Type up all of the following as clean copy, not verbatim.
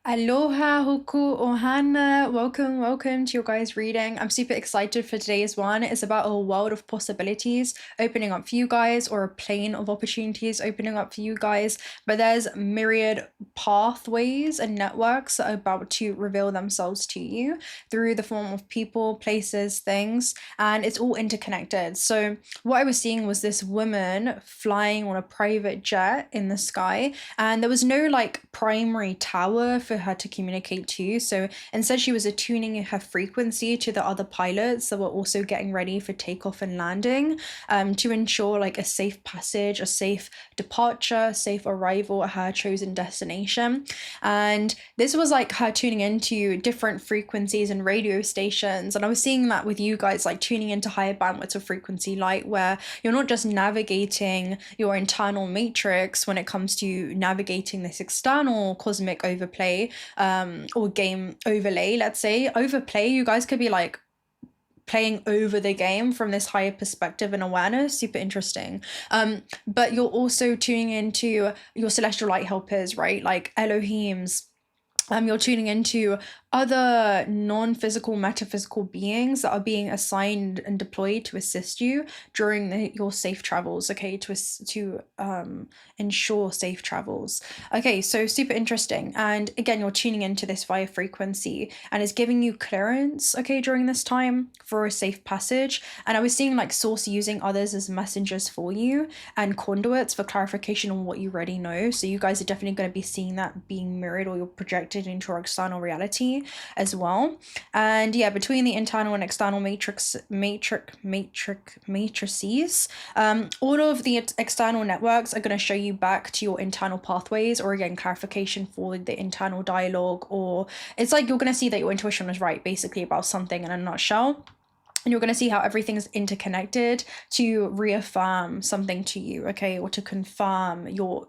Aloha, hoku, ohana. Welcome to your guys' reading. I'm super excited for today's one. It's about a world of possibilities opening up for you guys, or a plane of opportunities opening up for you guys. But there's myriad pathways and networks that are about to reveal themselves to you through the form of people, places, things, and it's all interconnected. So what I was seeing was this woman flying on a private jet in the sky, and there was no like primary tower for her to communicate to. So instead, she was attuning her frequency to the other pilots that were also getting ready for takeoff and landing, to ensure like a safe passage, a safe departure, safe arrival at her chosen destination. And this was like her tuning into different frequencies and radio stations. And I was seeing that with you guys, like tuning into higher bandwidths of frequency light, where you're not just navigating your internal matrix when it comes to navigating this external cosmic overplay, or game overlay. Let's say overplay, you guys could be like playing over the game from this higher perspective and awareness. Super interesting. But you're also tuning into your celestial light helpers, right? Like Elohim's. You're tuning into other non-physical, metaphysical beings that are being assigned and deployed to assist you during your safe travels, okay, to ensure safe travels. Okay, so super interesting. And again, you're tuning into this via frequency, and it's giving you clearance, okay, during this time for a safe passage. And I was seeing like source using others as messengers for you and conduits for clarification on what you already know. So you guys are definitely going to be seeing that being mirrored, or you're projected into our external reality as well. And yeah, between the internal and external matrices, all of the external networks are going to show you back to your internal pathways, or again clarification for the internal dialogue, or it's like you're going to see that your intuition was right basically about something in a nutshell. And you're going to see how everything's interconnected to reaffirm something to you, okay, or to confirm your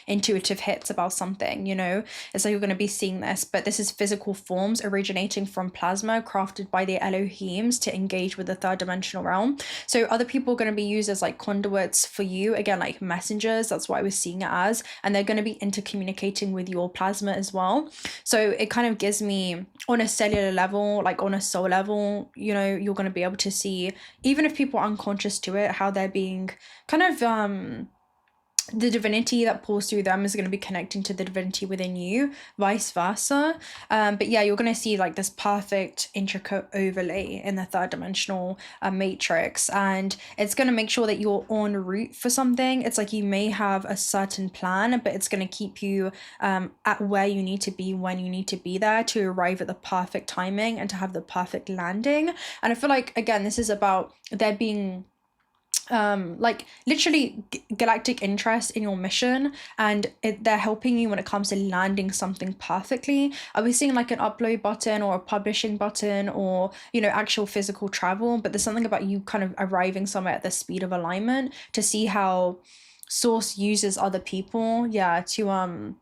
intuitive hits about something, you know. It's like you're going to be seeing this, but this is physical forms originating from plasma crafted by the Elohims to engage with the third dimensional realm. So other people are going to be used as like conduits for you, again like messengers. That's what I was seeing it as, and they're going to be intercommunicating with your plasma as well. So it kind of gives me, on a cellular level, like on a soul level, you know, you're going to be able to see, even if people are unconscious to it, how they're being kind of the divinity that pours through them is going to be connecting to the divinity within you, vice versa. But yeah, you're going to see like this perfect intricate overlay in the third dimensional matrix, and it's going to make sure that you're en route for something. It's like you may have a certain plan, but it's going to keep you at where you need to be when you need to be there, to arrive at the perfect timing and to have the perfect landing. And I feel like, again, this is about there being like literally galactic interest in your mission, and they're helping you when it comes to landing something perfectly. I was seeing like an upload button or a publishing button, or you know, actual physical travel, but there's something about you kind of arriving somewhere at the speed of alignment, to see how source uses other people, yeah, to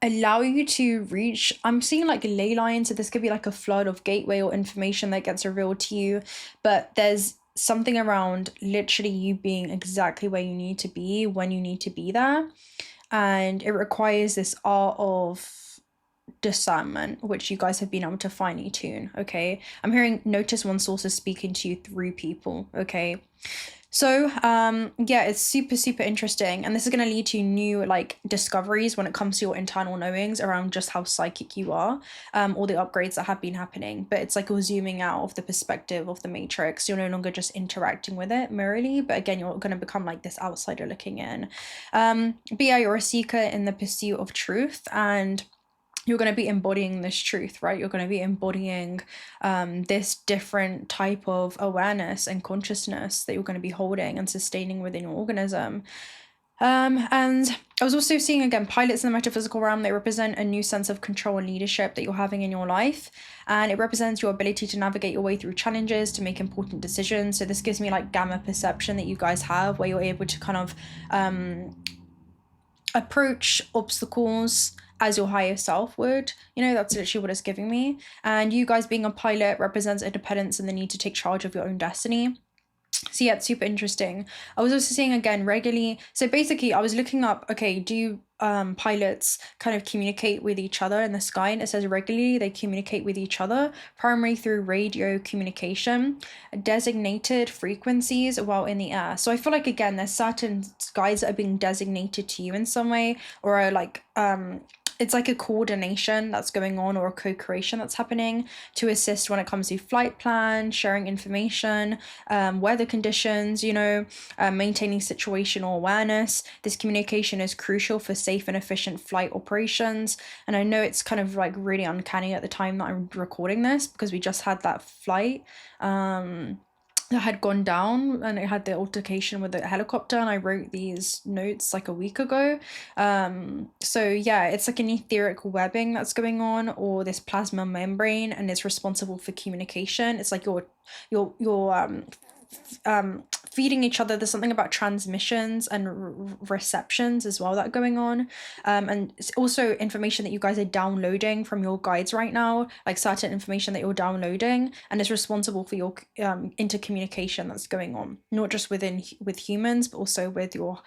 allow you to reach. I'm seeing like ley lines, so this could be like a flood of gateway or information that gets revealed to you, but there's something around literally you being exactly where you need to be when you need to be there. And it requires this art of discernment, which you guys have been able to finely tune, okay? I'm hearing notice one source is speaking to you through people, okay? So yeah, it's super interesting, and this is going to lead to new like discoveries when it comes to your internal knowings around just how psychic you are, all the upgrades that have been happening. But it's like you're zooming out of the perspective of the matrix. You're no longer just interacting with it merely, but again, you're going to become like this outsider looking in. But yeah, you're a seeker in the pursuit of truth, and you're going to be embodying this truth, right? You're going to be embodying this different type of awareness and consciousness that you're going to be holding and sustaining within your organism. And I was also seeing, again, pilots in the metaphysical realm. They represent a new sense of control and leadership that you're having in your life. And it represents your ability to navigate your way through challenges, to make important decisions. So this gives me like gamma perception that you guys have, where you're able to kind of approach obstacles as your higher self would. You know, that's literally what it's giving me. And you guys being a pilot represents independence and the need to take charge of your own destiny. So yeah, it's super interesting. I was also seeing again regularly. So basically, I was looking up, okay, do pilots kind of communicate with each other in the sky? And it says regularly they communicate with each other, primarily through radio communication, designated frequencies while in the air. So I feel like again, there's certain skies that are being designated to you in some way, or are like it's like a coordination that's going on, or a co-creation that's happening to assist when it comes to flight plan, sharing information, weather conditions, you know, maintaining situational awareness. This communication is crucial for safe and efficient flight operations. And I know it's kind of like really uncanny at the time that I'm recording this, because we just had that flight that had gone down, and it had the altercation with the helicopter, and I wrote these notes like a week ago. So yeah, it's like an etheric webbing that's going on, or this plasma membrane, and it's responsible for communication. It's like you're feeding each other. There's something about transmissions and receptions as well that are going on, and it's also information that you guys are downloading from your guides right now, like certain information that you're downloading, and it's responsible for your intercommunication that's going on, not just with humans, but also with your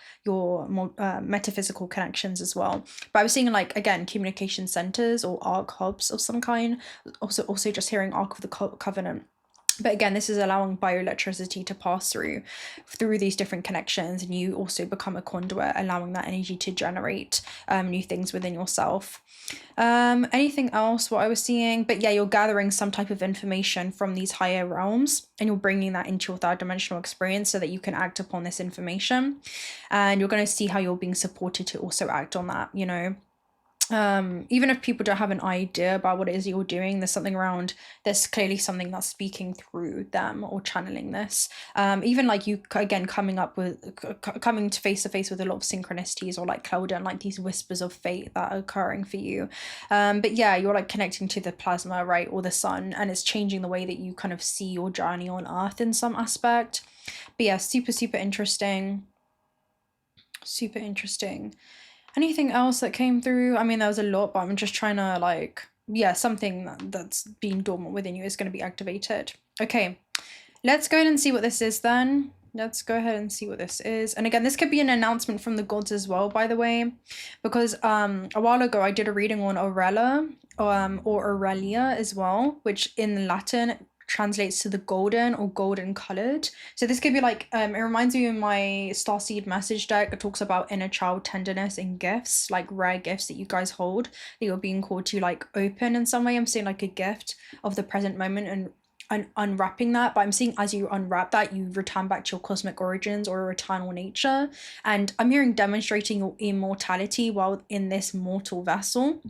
metaphysical connections as well. But I was seeing like, again, communication centers or arc hubs of some kind. Also just hearing Ark of the Covenant. But again, this is allowing bioelectricity to pass through these different connections, and you also become a conduit, allowing that energy to generate new things within yourself. Anything else what I was seeing? But yeah, you're gathering some type of information from these higher realms, and you're bringing that into your third dimensional experience so that you can act upon this information, and you're going to see how you're being supported to also act on that, you know. Even if people don't have an idea about what it is you're doing, there's clearly something that's speaking through them or channeling this. Even like you, again, coming to face with a lot of synchronicities, or like Claudia, and like these whispers of fate that are occurring for you. But yeah, you're like connecting to the plasma, right, or the sun, and it's changing the way that you kind of see your journey on Earth in some aspect. But yeah, super interesting. Super interesting. Anything else that came through? I mean, there was a lot, but I'm just trying to like, yeah, something that's being dormant within you is going to be activated. Okay, let's go ahead and see what this is then. Let's go ahead and see what this is. And again, this could be an announcement from the gods as well, by the way, because a while ago I did a reading on Aurela, or Aurelia as well, which in Latin translates to the golden or golden colored. So this could be like, it reminds me of my starseed message deck. It talks about inner child tenderness and gifts, like rare gifts that you guys hold, that you're being called to like open in some way. I'm seeing like a gift of the present moment and unwrapping that, but I'm seeing as you unwrap that, you return back to your cosmic origins or eternal nature. And I'm hearing demonstrating your immortality while in this mortal vessel.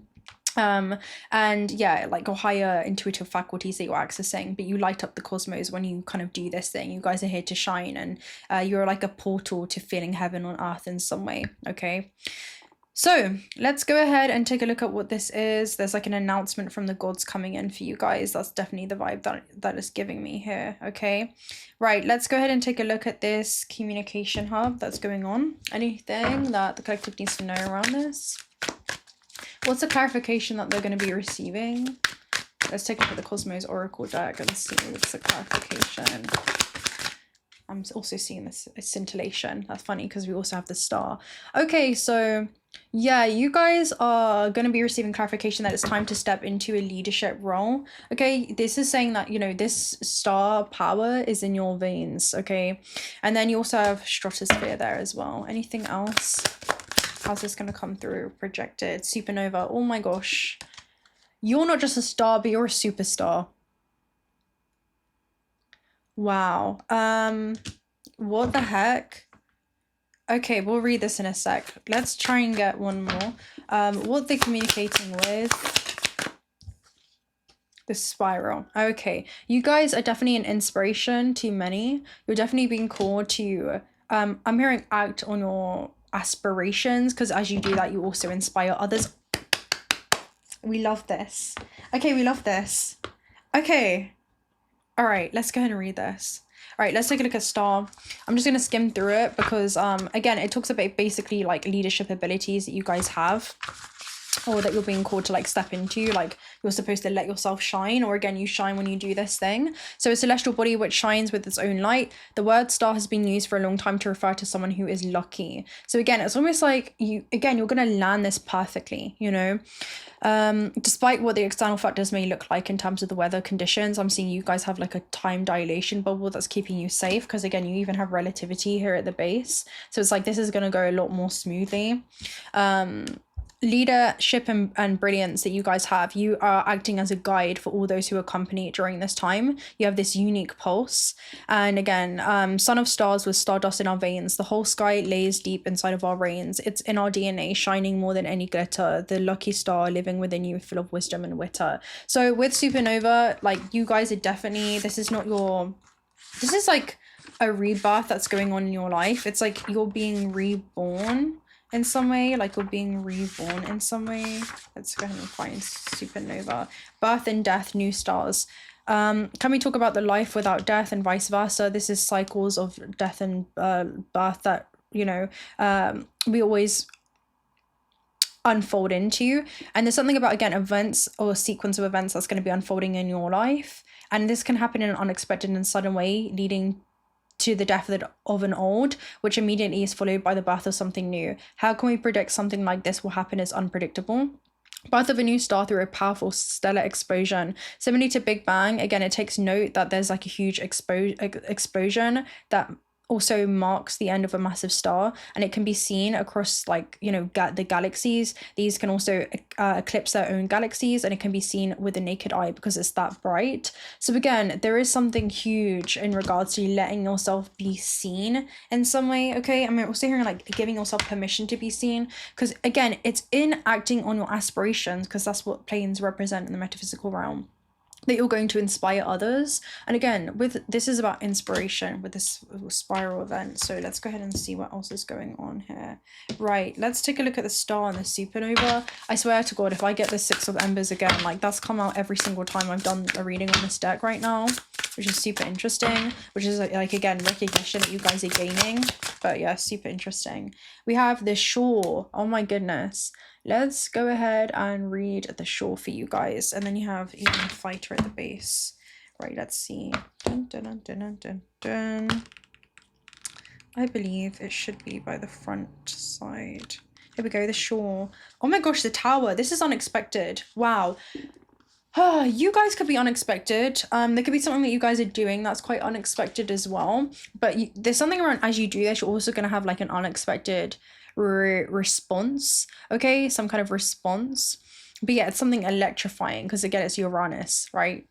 And yeah, like your higher intuitive faculties that you're accessing, but you light up the cosmos when you kind of do this thing. You guys are here to shine, and you're like a portal to feeling heaven on earth in some way. Okay, so let's go ahead and take a look at what this is. There's like an announcement from the gods coming in for you guys. That's definitely the vibe that is giving me here. Okay, right, let's go ahead and take a look at this communication hub that's going on. Anything that the collective needs to know around this? What's the clarification that they're going to be receiving? Let's take a look at the Cosmos Oracle deck and see what's the clarification. I'm also seeing this scintillation. That's funny because we also have the star. Okay, so yeah, you guys are going to be receiving clarification that it's time to step into a leadership role. Okay, this is saying that, you know, this star power is in your veins. Okay, and then you also have stratosphere there as well. Anything else? How's this going to come through? Projected supernova. Oh my gosh, you're not just a star, but you're a superstar. Wow. What the heck? Okay, we'll read this in a sec. Let's try and get one more. What they're communicating with. The spiral. Okay, you guys are definitely an inspiration to many. You're definitely being called to I'm hearing act on your aspirations, because as you do that, you also inspire others. We love this. Okay, we love this. Okay, all right, let's go ahead and read this. All right, let's take a look at star. I'm just going to skim through it because again, it talks about basically like leadership abilities that you guys have. or that you're being called to like step into, like you're supposed to let yourself shine, or again you shine when you do this thing. So a celestial body which shines with its own light. The word star has been used for a long time to refer to someone who is lucky. So again, it's almost like you're gonna land this perfectly, you know. Despite what the external factors may look like in terms of the weather conditions, I'm seeing you guys have like a time dilation bubble that's keeping you safe, because again you even have relativity here at the base, so it's like this is going to go a lot more smoothly. Leadership and brilliance that you guys have, you are acting as a guide for all those who accompany it during this time. You have this unique pulse, and again, son of stars with stardust in our veins, the whole sky lays deep inside of our reins. It's in our DNA, shining more than any glitter, the lucky star living within you, full of wisdom and wit. So with supernova, like you guys are definitely, this is like a rebirth that's going on in your life. It's like you're being reborn in some way, like you're being reborn in some way. Let's go ahead and find supernova. Birth and death, new stars. Can we talk about the life without death and vice versa? This is cycles of death and birth that, you know, we always unfold into. And there's something about, again, events or a sequence of events that's going to be unfolding in your life. And this can happen in an unexpected and sudden way, leading to the death of an old, which immediately is followed by the birth of something new. How can we predict something like this will happen is unpredictable. Birth of a new star through a powerful stellar explosion. Similarly to Big Bang, again, it takes note that there's like a huge explosion that also marks the end of a massive star, and it can be seen across, like, you know, the galaxies. These can also eclipse their own galaxies, and it can be seen with the naked eye because it's that bright. So again, there is something huge in regards to letting yourself be seen in some way. Okay, I mean, also hearing like giving yourself permission to be seen, because again, it's in acting on your aspirations, because that's what planes represent in the metaphysical realm, that you're going to inspire others. And again, with this is about inspiration with this spiral event. So let's go ahead and see what else is going on here. Right, let's take a look at the star and the supernova. I swear to God, if I get the Six of Embers again, like that's come out every single time I've done a reading on this deck right now, which is super interesting, which is like again, recognition that you guys are gaining. But yeah, super interesting. We have the shore. Oh my goodness. Let's go ahead and read the shore for you guys. And then you have even a fighter at the base. Right, let's see. Dun, dun, dun, dun, dun, dun. I believe it should be by the front side. Here we go, the shore. Oh my gosh, the tower. This is unexpected. Wow. You guys could be unexpected. There could be something that you guys are doing that's quite unexpected as well. But there's something around, as you do this, you're also going to have like an unexpected response. Okay, some kind of response. But yeah, it's something electrifying, because again, it's Uranus, right?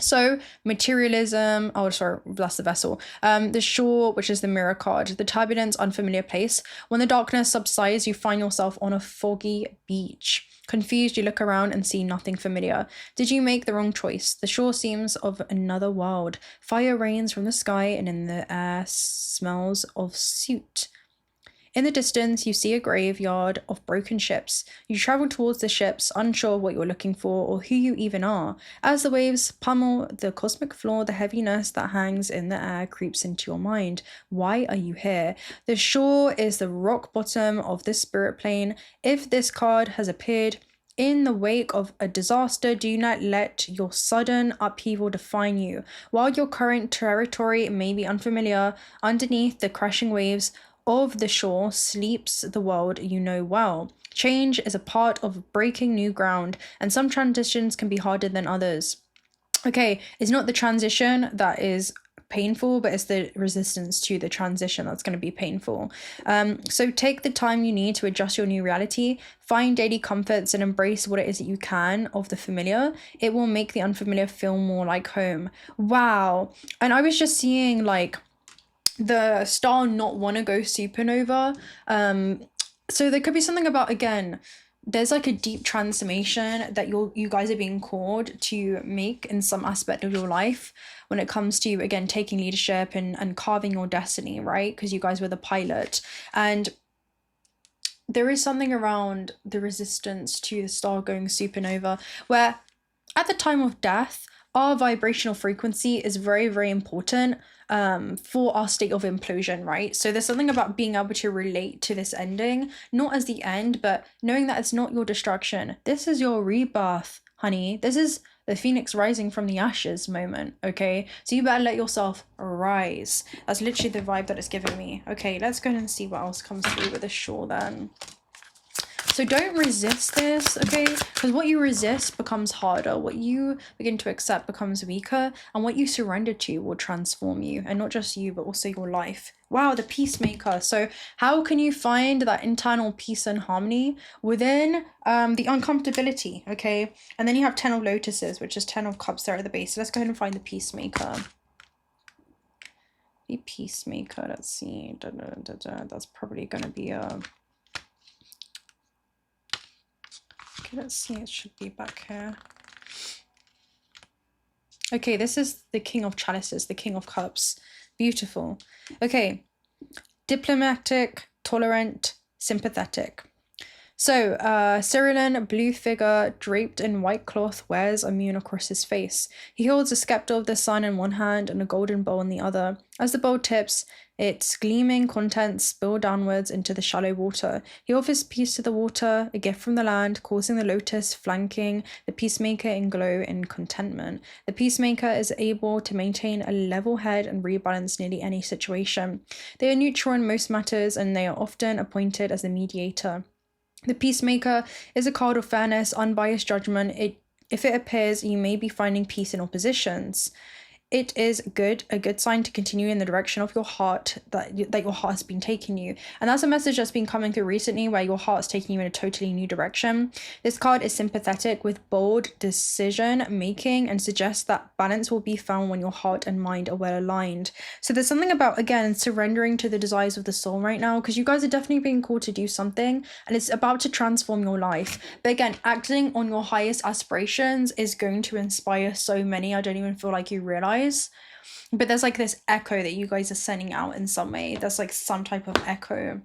So materialism, oh sorry, that's the vessel. The shore, which is the mirror card, the turbulence, unfamiliar place. When the darkness subsides, you find yourself on a foggy beach. Confused, you look around and see nothing familiar. Did you make the wrong choice? The shore seems of another world. Fire rains from the sky, and in the air smells of soot. In the distance, you see a graveyard of broken ships. You travel towards the ships, unsure of what you're looking for or who you even are. As the waves pummel the cosmic floor, the heaviness that hangs in the air creeps into your mind. Why are you here? The shore is the rock bottom of the spirit plane. If this card has appeared in the wake of a disaster, do not let your sudden upheaval define you. While your current territory may be unfamiliar, underneath the crashing waves of the shore sleeps the world you know well. Change is a part of breaking new ground, and some transitions can be harder than others. Okay, it's not the transition that is painful, but it's the resistance to the transition that's going to be painful. So take the time you need to adjust your new reality, find daily comforts, and embrace what it is that you can of the familiar. It will make the unfamiliar feel more like home. Wow. And I was just seeing like the star not want to go supernova. So there could be something about, again, there's like a deep transformation that you guys are being called to make in some aspect of your life when it comes to, again, taking leadership and carving your destiny, right? Because you guys were the pilot. And there is something around the resistance to the star going supernova, where at the time of death, our vibrational frequency is very, very important. for our state of implosion, right? So there's something about being able to relate to this ending, not as the end, but knowing that it's not your destruction. This is your rebirth, honey. This is the phoenix rising from the ashes moment, okay? So you better let yourself rise. That's literally the vibe that it's giving me. Okay, let's go and see what else comes through with the shawl then. So don't resist this, okay? Because what you resist becomes harder. What you begin to accept becomes weaker. And what you surrender to will transform you. And not just you, but also your life. Wow, the peacemaker. So how can you find that internal peace and harmony within the uncomfortability, okay? And then you have 10 of lotuses, which is 10 of cups there at the base. So let's go ahead and find the peacemaker. The peacemaker, let's see. That's probably going to be a... Let's see, it should be back here. Okay, this is the King of Chalices, the King of Cups. Beautiful. Okay, diplomatic, tolerant, sympathetic. So, Cenobite, blue figure, draped in white cloth, wears a moon across his face. He holds a scepter of the sun in one hand and a golden bowl in the other. As the bowl tips, its gleaming contents spill downwards into the shallow water. He offers peace to the water, a gift from the land, causing the lotus flanking the peacemaker in glow and contentment. The peacemaker is able to maintain a level head and rebalance nearly any situation. They are neutral in most matters, and they are often appointed as a mediator. The peacemaker is a card of fairness, unbiased judgment. If it appears you may be finding peace in oppositions, it is a good sign to continue in the direction of your heart that your heart has been taking you. And that's a message that's been coming through recently, where your heart's taking you in a totally new direction. This card is sympathetic with bold decision making and suggests that balance will be found when your heart and mind are well aligned. So there's something about, again, surrendering to the desires of the soul right now, because you guys are definitely being called to do something and it's about to transform your life. But again, acting on your highest aspirations is going to inspire so many. I don't even feel like you realize. But there's like this echo that you guys are sending out in some way. There's like some type of echo.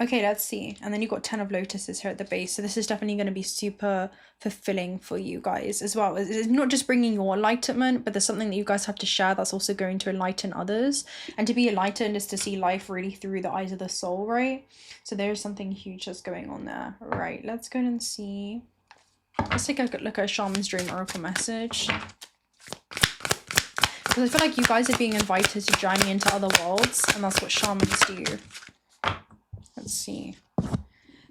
Okay, let's see. And then you've got 10 of lotuses here at the base. So this is definitely going to be super fulfilling for you guys as well. It's not just bringing your enlightenment, but there's something that you guys have to share that's also going to enlighten others. And to be enlightened is to see life really through the eyes of the soul, right? So there's something huge that's going on there. Right, let's go and see. Let's take a look at Shaman's Dream Oracle message. Because I feel like you guys are being invited to journey into other worlds, and that's what shamans do. Let's see.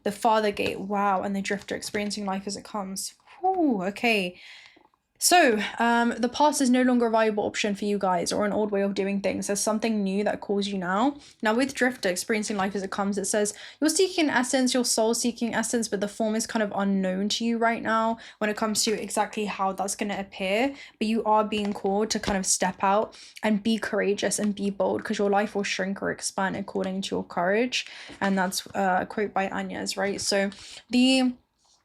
The Father Gate, wow, and the Drifter, experiencing life as it comes. Ooh, okay. So, the past is no longer a viable option for you guys, or an old way of doing things. There's something new that calls you now. Now, with Drifter, experiencing life as it comes, it says you're seeking essence, your soul seeking essence, but the form is kind of unknown to you right now when it comes to exactly how that's going to appear. But you are being called to kind of step out and be courageous and be bold, because your life will shrink or expand according to your courage. And that's a quote by Anya's, right? So, the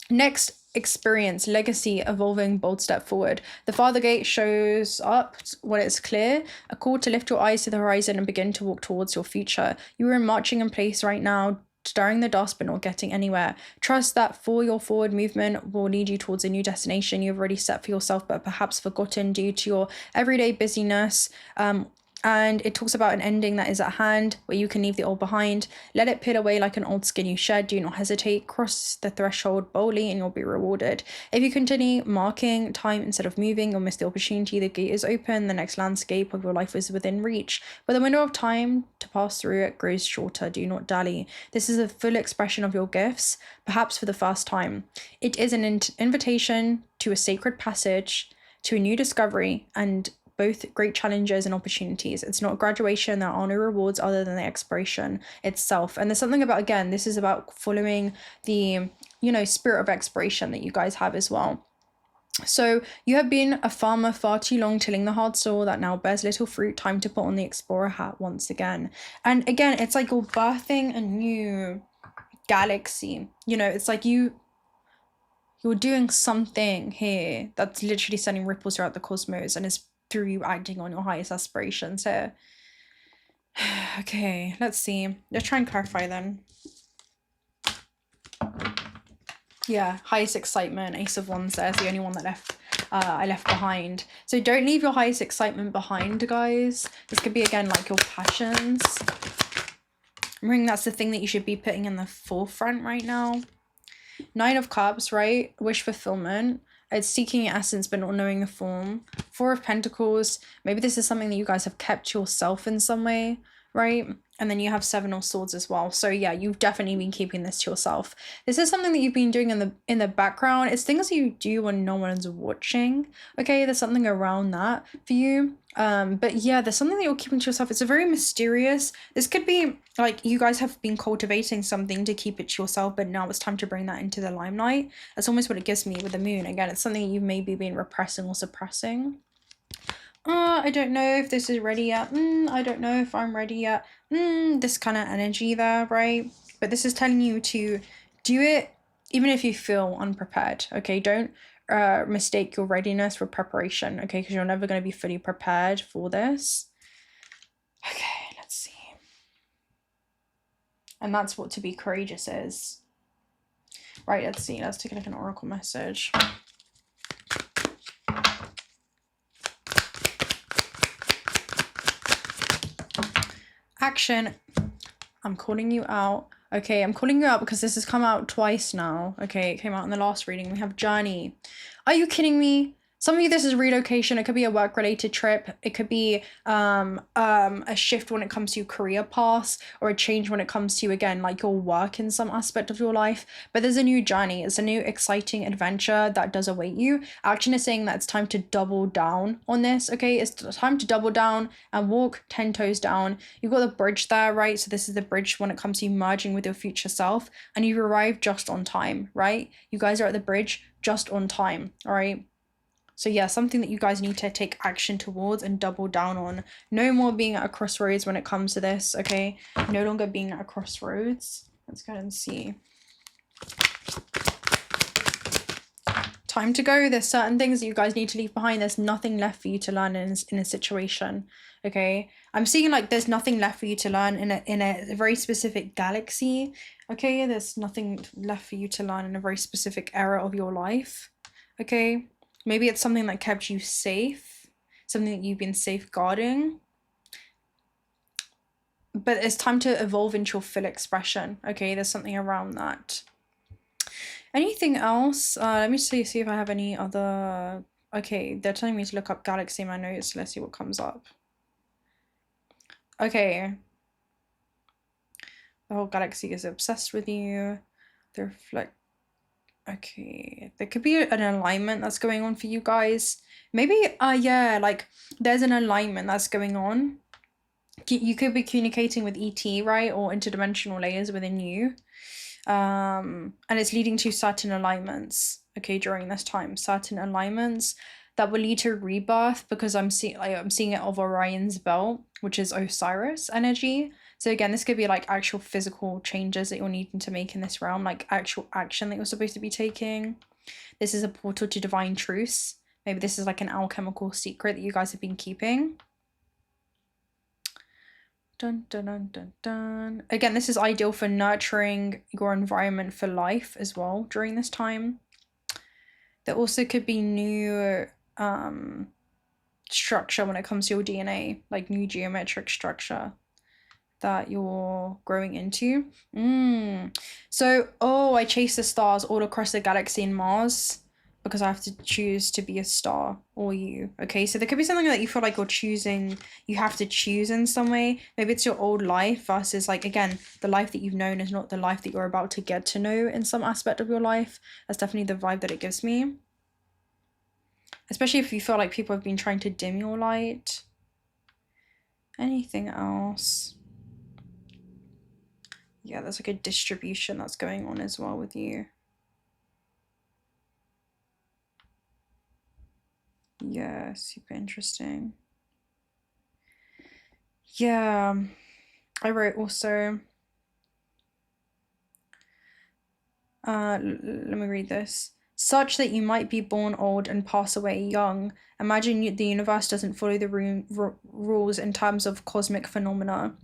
next experience, legacy, evolving, bold step forward. The Father Gate shows up when it's clear, a call to lift your eyes to the horizon and begin to walk towards your future. You are marching in place right now, stirring the dust but not getting anywhere. Trust that for your forward movement will lead you towards a new destination you've already set for yourself, but perhaps forgotten due to your everyday busyness. And it talks about an ending that is at hand, where you can leave the old behind. Let it peel away like an old skin you shed. Do not hesitate. Cross the threshold boldly and you'll be rewarded. If you continue marking time instead of moving, you'll miss the opportunity. The gate is open. The next landscape of your life is within reach. But the window of time to pass through it grows shorter. Do not dally. This is a full expression of your gifts, perhaps for the first time. It is an invitation to a sacred passage, to a new discovery, and both great challenges and opportunities. It's not graduation. There are no rewards other than the exploration itself. And there's something about, again, this is about following the, spirit of exploration that you guys have as well. So you have been a farmer far too long, tilling the hard soil that now bears little fruit. Time to put on the explorer hat once again. And again, it's like you're birthing a new galaxy. It's like you're doing something here that's literally sending ripples throughout the cosmos, and it's through you acting on your highest aspirations here. Okay, let's see. Let's try and clarify then. Yeah, highest excitement, Ace of Wands there is the only one that left I left behind. So don't leave your highest excitement behind, guys. This could be, again, like your passions. I'm thinking that's the thing that you should be putting in the forefront right now. 9 of Cups, right? Wish fulfillment. It's seeking essence but not knowing the form. 4 of Pentacles. Maybe this is something that you guys have kept to yourself in some way, right? And then you have 7 of Swords as well. So yeah, you've definitely been keeping this to yourself. This is something that you've been doing in the background. It's things you do when no one's watching. Okay, there's something around that for you. But yeah, there's something that you're keeping to yourself. It's a very mysterious. This could be like you guys have been cultivating something to keep it to yourself, but now it's time to bring that into the limelight. That's almost what it gives me with the moon. Again, it's something you've maybe been repressing or suppressing. I don't know if this is ready yet. I don't know if I'm ready yet. This kind of energy there, right? But this is telling you to do it even if you feel unprepared, okay? Don't mistake your readiness for preparation, okay? Because you're never going to be fully prepared for this. Okay, let's see. And that's what to be courageous is. Right, let's see. Let's take a look at an oracle message. Action. I'm calling you out. Okay, I'm calling you out because this has come out twice now. Okay, it came out in the last reading. We have journey. Are you kidding me? Some of you, this is relocation. It could be a work-related trip. It could be a shift when it comes to your career paths, or a change when it comes to, again, like your work in some aspect of your life. But there's a new journey. It's a new exciting adventure that does await you. Action is saying that it's time to double down on this, okay? It's time to double down and walk 10 toes down. You've got the bridge there, right? So this is the bridge when it comes to you merging with your future self, and you've arrived just on time, right? You guys are at the bridge just on time, all right? So yeah, something that you guys need to take action towards and double down on. No more being at a crossroads when it comes to this, okay? No longer being at a crossroads. Let's go and see. Time to go. There's certain things that you guys need to leave behind. There's nothing left for you to learn in a situation, okay? I'm seeing like there's nothing left for you to learn in a very specific galaxy, okay? There's nothing left for you to learn in a very specific era of your life, okay? Maybe it's something that kept you safe, something that you've been safeguarding. But it's time to evolve into your full expression, okay? There's something around that. Anything else? Let me see if I have any other... Okay, they're telling me to look up galaxy in my notes. Let's see what comes up. Okay. The whole galaxy is obsessed with you. They reflect... Okay, there could be an alignment that's going on for you guys. Maybe, yeah, like there's an alignment that's going on. You could be communicating with ET, right? Or interdimensional layers within you. And it's leading to certain alignments, okay, during this time. Certain alignments that will lead to rebirth, because I'm seeing it of Orion's belt, which is Osiris energy. So again, this could be like actual physical changes that you're needing to make in this realm, like actual action that you're supposed to be taking. This is a portal to divine truths. Maybe this is like an alchemical secret that you guys have been keeping. Dun, dun, dun, dun, dun. Again, this is ideal for nurturing your environment for life as well during this time. There also could be new structure when it comes to your DNA, like new geometric structure that you're growing into. So, I chase the stars all across the galaxy and Mars because I have to choose to be a star or you. Okay, so there could be something that you feel like you're choosing, you have to choose in some way. Maybe it's your old life versus, like, again, the life that you've known is not the life that you're about to get to know in some aspect of your life. That's definitely the vibe that it gives me. Especially if you feel like people have been trying to dim your light. Anything else? Yeah, there's like a distribution that's going on as well with you. Yeah, super interesting. Yeah, I wrote also, let me read this. Such that you might be born old and pass away young. Imagine the universe doesn't follow the rules in terms of cosmic phenomena.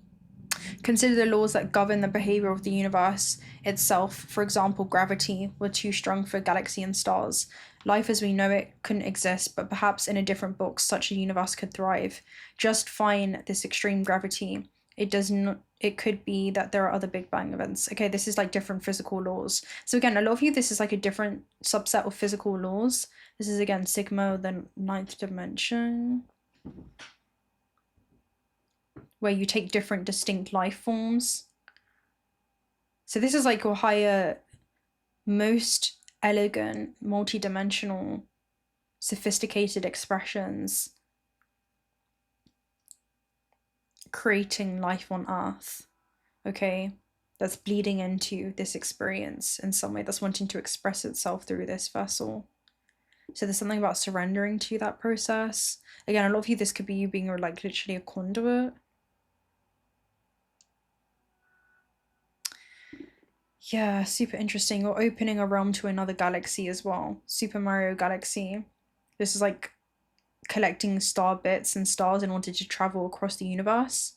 Consider the laws that govern the behavior of the universe itself. For example, gravity were too strong for a galaxy and stars. Life as we know it couldn't exist, but perhaps in a different box such a universe could thrive. Just find this extreme gravity. It could be that there are other Big Bang events. Okay, this is like different physical laws. So again, a lot of you, this is like a different subset of physical laws. This is again sigma, the 9th dimension, where you take different distinct life forms. So this is like your higher, most elegant, multi-dimensional, sophisticated expressions creating life on Earth, okay? That's bleeding into this experience in some way, that's wanting to express itself through this vessel. So there's something about surrendering to that process. Again, a lot of you, this could be you being like literally a conduit. Yeah, super interesting. Or opening a realm to another galaxy as well. Super Mario Galaxy. This is like collecting star bits and stars in order to travel across the universe.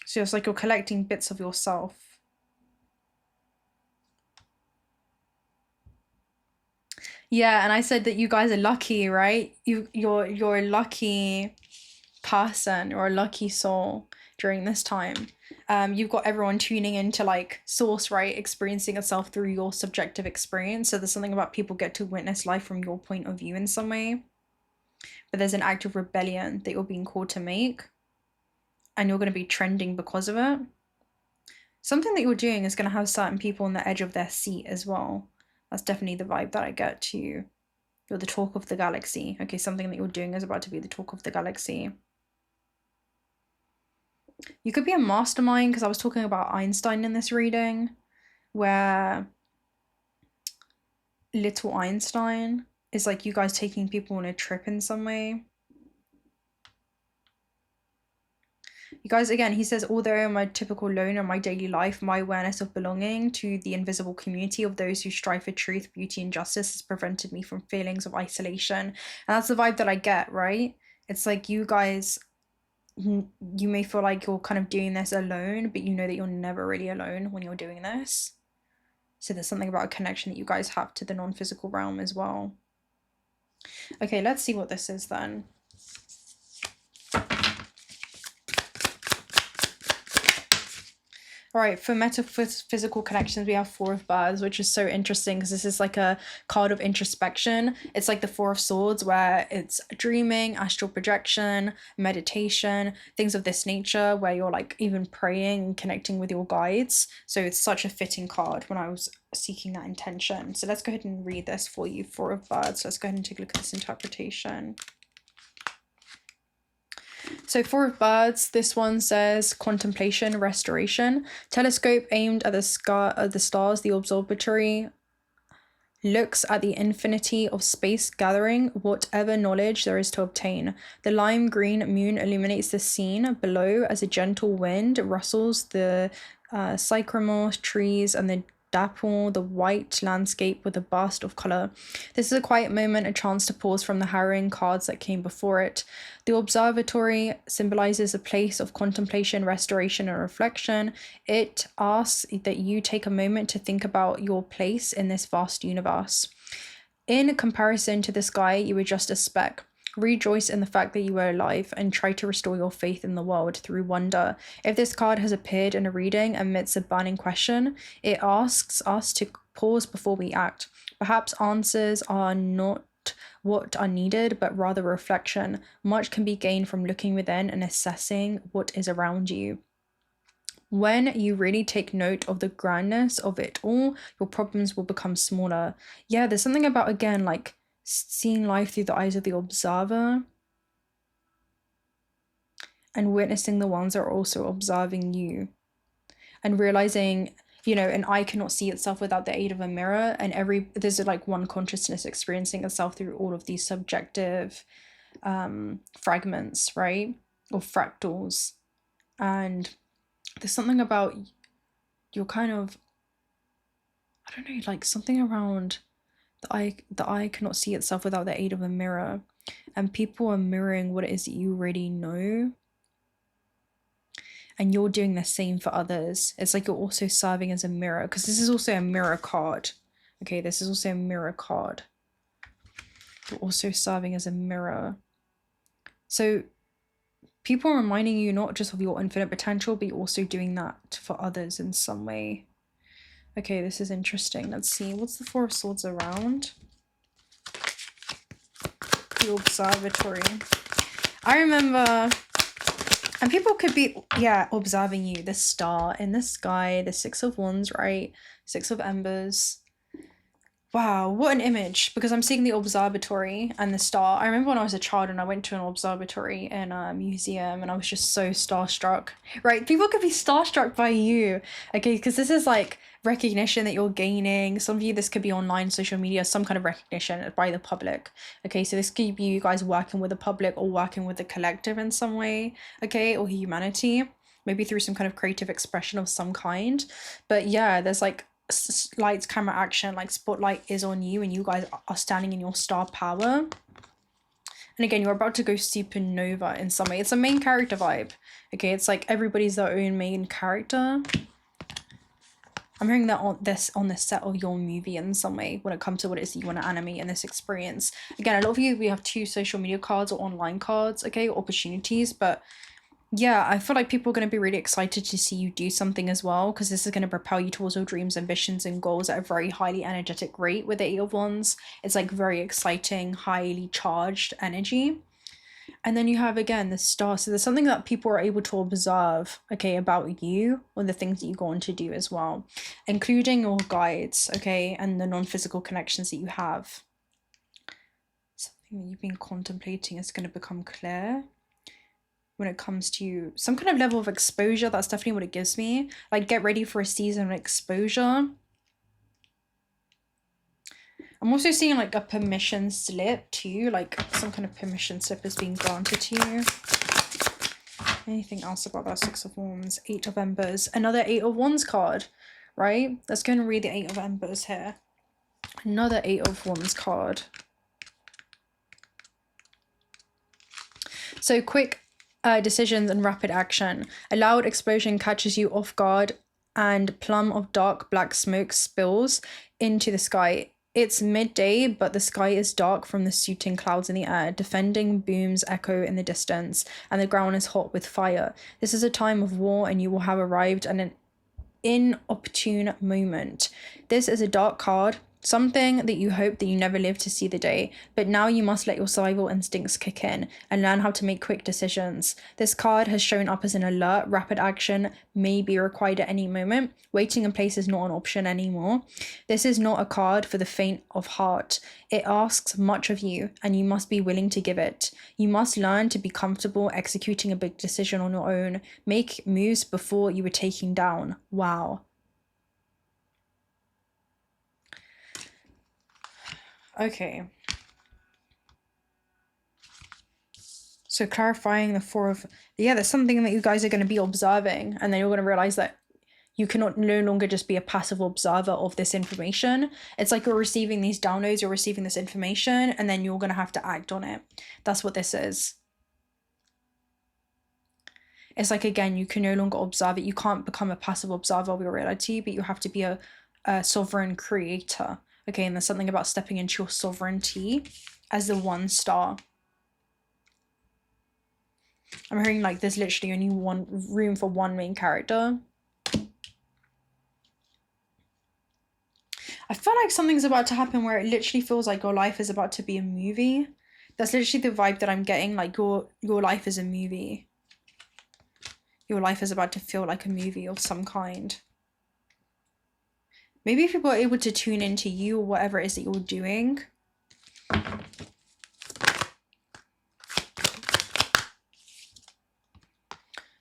So it's like you're collecting bits of yourself. Yeah, and I said that you guys are lucky, right? You're a lucky person, you're a lucky soul during this time. You've got everyone tuning into like source, right? Experiencing itself through your subjective experience. So there's something about people get to witness life from your point of view in some way. But there's an act of rebellion that you're being called to make. And you're going to be trending because of it. Something that you're doing is going to have certain people on the edge of their seat as well. That's definitely the vibe that I get to you. You're the talk of the galaxy. Okay, something that you're doing is about to be the talk of the galaxy. You could be a mastermind, because I was talking about Einstein in this reading, where little Einstein is like you guys taking people on a trip in some way. You guys, again, he says, although I'm a typical loner in my daily life, my awareness of belonging to the invisible community of those who strive for truth, beauty, and justice has prevented me from feelings of isolation. And that's the vibe that I get, right? It's like you guys, you may feel like you're kind of doing this alone, but you know that you're never really alone when you're doing this. So there's something about a connection that you guys have to the non-physical realm as well. Okay, let's see what this is then. All right, for metaphysical connections, we have Four of Birds, which is so interesting because this is like a card of introspection. It's like the Four of Swords, where it's dreaming, astral projection, meditation, things of this nature, where you're like even praying and connecting with your guides. So it's such a fitting card when I was seeking that intention. So let's go ahead and read this for you, Four of Birds. Let's go ahead and take a look at this interpretation. So Four of Birds, this one says contemplation, restoration. Telescope aimed at the stars, the observatory looks at the infinity of space, gathering whatever knowledge there is to obtain. The lime green moon illuminates the scene below as a gentle wind rustles the sycamore trees and the dapple the white landscape with a burst of colour. This is a quiet moment, a chance to pause from the harrowing cards that came before it. The observatory symbolises a place of contemplation, restoration, and reflection. It asks that you take a moment to think about your place in this vast universe. In comparison to the sky, you are just a speck. Rejoice in the fact that you are alive and try to restore your faith in the world through wonder. If this card has appeared in a reading amidst a burning question, it asks us to pause before we act. Perhaps answers are not what are needed, but rather reflection. Much can be gained from looking within and assessing what is around you. When you really take note of the grandness of it all, your problems will become smaller. Yeah, there's something about, again, like seeing life through the eyes of the observer and witnessing the ones that are also observing you, and realizing, you know, an eye cannot see itself without the aid of a mirror, and there's like one consciousness experiencing itself through all of these subjective fragments, right, or fractals. And there's something about you're kind of, I don't know, like something around the eye cannot see itself without the aid of a mirror, and people are mirroring what it is that you already know. and you're doing the same for others. It's like you're also serving as a mirror, because this is also a mirror card. Okay, this is also a mirror card. You're also serving as a mirror. So people are reminding you not just of your infinite potential, but you're also doing that for others in some way. Okay, this is interesting. Let's see. What's the Four of Swords around? The observatory. I remember, and people could be, yeah, observing you. The star in the sky, the Six of Wands, right? Six of Embers. Wow, what an image, because I'm seeing the observatory and the star. I remember when I was a child and I went to an observatory in a museum and I was just so starstruck, right? People could be starstruck by you, okay? Because this is like recognition that you're gaining. Some of you, this could be online, social media, some kind of recognition by the public, okay? So this could be you guys working with the public or working with the collective in some way, okay? Or humanity, maybe through some kind of creative expression of some kind. But yeah, there's like lights, camera, action, like spotlight is on you and you guys are standing in your star power. And again, you're about to go supernova in some way. It's a main character vibe, okay? It's like everybody's their own main character. I'm hearing that on the set of your movie in some way when it comes to what it is that you want to animate in this experience. Again, a lot of you, we have 2 social media cards or online cards, okay, opportunities, but yeah, I feel like people are going to be really excited to see you do something as well, because this is going to propel you towards your dreams, ambitions, and goals at a very highly energetic rate with the Eight of Wands. It's like very exciting, highly charged energy. And then you have, again, the star. So there's something that people are able to observe, okay, about you or the things that you go on to do as well, including your guides, okay, and the non-physical connections that you have. Something that you've been contemplating is going to become clear. When it comes to some kind of level of exposure, that's definitely what it gives me. Like, get ready for a season of exposure. I'm also seeing like a permission slip too, like some kind of permission slip is being granted to you. Anything else about that Six of Wands? Eight of Embers, another Eight of Wands card, right? Let's go and read the Eight of Embers here. Another Eight of Wands card. So quick decisions and rapid action. A loud explosion catches you off guard and plum of dark black smoke spills into the sky. It's midday, but the sky is dark from the shooting clouds in the air. Defending booms echo in the distance, and the ground is hot with fire. This is a time of war, and you will have arrived at an inopportune moment. This is a dark card, something that you hope that you never live to see the day, but now you must let your survival instincts kick in and learn how to make quick decisions. This card has shown up as an alert. Rapid action may be required at any moment. Waiting in place is not an option anymore. This is not a card for the faint of heart. It asks much of you, and you must be willing to give it. You must learn to be comfortable executing a big decision on your own. Make moves before you are taken down. Wow. Okay. So clarifying the Four of, yeah, there's something that you guys are going to be observing, and then you're going to realize that you cannot no longer just be a passive observer of this information. It's like you're receiving these downloads, you're receiving this information, and then you're going to have to act on it. That's what this is. It's like, again, you can no longer observe it. You can't become a passive observer of your reality, but you have to be a sovereign creator. Okay, and there's something about stepping into your sovereignty as the one star. I'm hearing like there's literally only one room for one main character. I feel like something's about to happen where it literally feels like your life is about to be a movie. That's literally the vibe that I'm getting, like your life is a movie. Your life is about to feel like a movie of some kind. Maybe if people are able to tune into you or whatever it is that you're doing.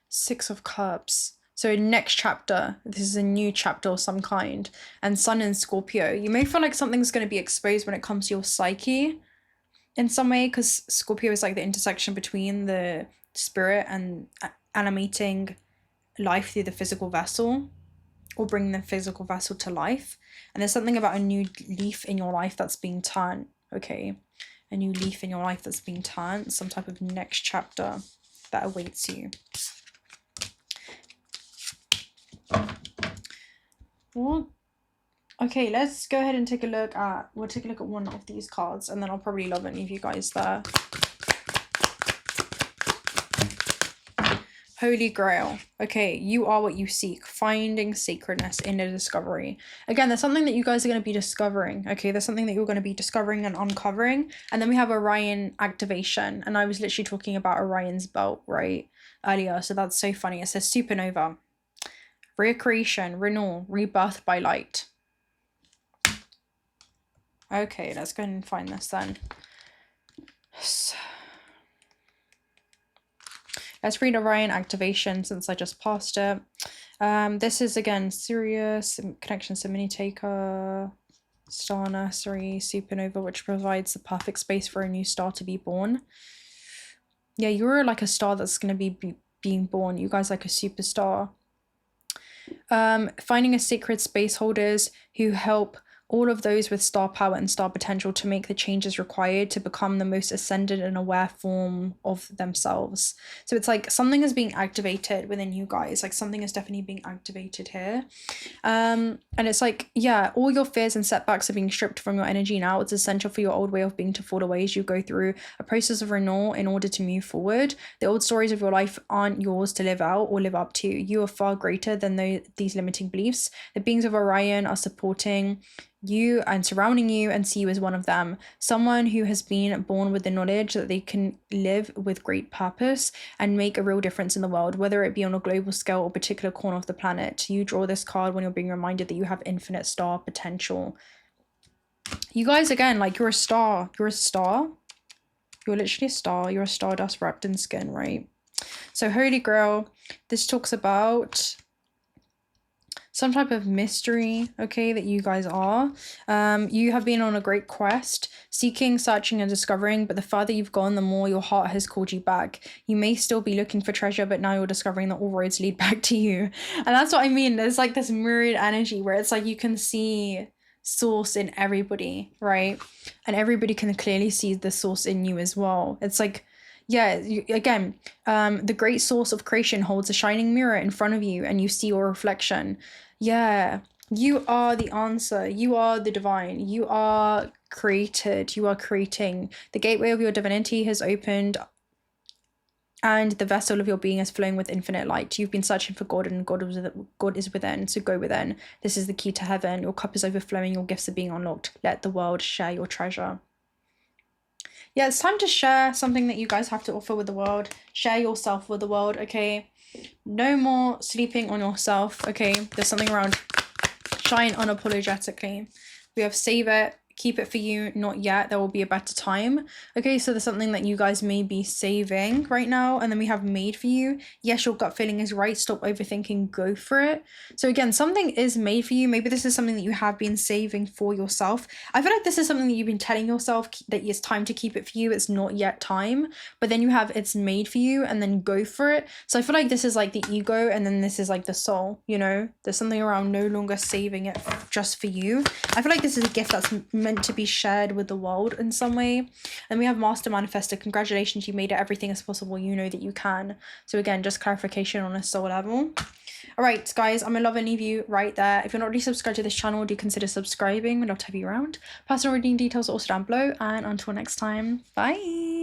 Six of Cups. So next chapter, this is a new chapter of some kind. And Sun in Scorpio. You may feel like something's going to be exposed when it comes to your psyche in some way, because Scorpio is like the intersection between the spirit and animating life through the physical vessel, or bringing the physical vessel to life. And there's something about a new leaf in your life that's being turned, okay? A new leaf in your life that's being turned, some type of next chapter that awaits you. What? Okay, let's go ahead and take a look at, we'll take a look at one of these cards, and then I'll probably love any of you guys there. Holy Grail. Okay, you are what you seek. Finding sacredness in the discovery. Again, there's something that you guys are going to be discovering. Okay, there's something that you're going to be discovering and uncovering. And then we have Orion activation. And I was literally talking about Orion's belt, right, earlier. So that's so funny. It says supernova. Recreation, renewal, rebirth by light. Okay, let's go and find this then. So, let's read Orion activation since I just passed it. This is again Sirius, connections to Mini Taker, Star Nursery, Supernova, which provides the perfect space for a new star to be born. Yeah, you're like a star that's going to be being born. You guys like a superstar. Finding a sacred space holders who help all of those with star power and star potential to make the changes required to become the most ascended and aware form of themselves. So it's like something is being activated within you guys, like something is definitely being activated here. And it's like, yeah, all your fears and setbacks are being stripped from your energy now. It's essential for your old way of being to fall away as you go through a process of renewal in order to move forward. The old stories of your life aren't yours to live out or live up to. You are far greater than these limiting beliefs. The beings of Orion are supporting you and surrounding you and see you as one of them, someone who has been born with the knowledge that they can live with great purpose and make a real difference in the world, whether it be on a global scale or particular corner of the planet. You draw this card when you're being reminded that you have infinite star potential. You guys, again, like you're a star. You're a star. You're literally a star. You're a stardust wrapped in skin, right? So Holy Grail, this talks about some type of mystery, okay, that you guys are. You have been on a great quest, seeking, searching, and discovering, but the further you've gone, the more your heart has called you back. You may still be looking for treasure, but now you're discovering that all roads lead back to you. And that's what I mean. There's like this mirrored energy where it's like you can see source in everybody, right? And everybody can clearly see the source in you as well. It's like, yeah, again, the great source of creation holds a shining mirror in front of you and you see your reflection. Yeah, you are the answer. You are the divine. You are created. You are creating. The gateway of your divinity has opened and the vessel of your being is flowing with infinite light. You've been searching for God and God is within, so go within. This is the key to heaven. Your cup is overflowing. Your gifts are being unlocked. Let the world share your treasure. Yeah, it's time to share something that you guys have to offer with the world. Share yourself with the world, okay? No more sleeping on yourself, okay? There's something around shine unapologetically. We have save it, keep it for you, not yet. There will be a better time. Okay, so there's something that you guys may be saving right now. And then we have made for you. Yes, your gut feeling is right. Stop overthinking, go for it. So again, something is made for you. Maybe this is something that you have been saving for yourself. I feel like this is something that you've been telling yourself that it's time to keep it for you. It's not yet time. But then you have it's made for you and then go for it. So I feel like this is like the ego and then this is like the soul, you know? There's something around no longer saving it just for you. I feel like this is a gift that's meant to be shared with the world in some way. And we have Master Manifester. Congratulations, you made it. Everything is possible. You know that you can. So again, just clarification on a soul level. All right, guys, I'm gonna love and leave you right there. If you're not already subscribed to this channel, do consider subscribing. We'd love to have you around. Personal reading details are also down below. And until next time, bye.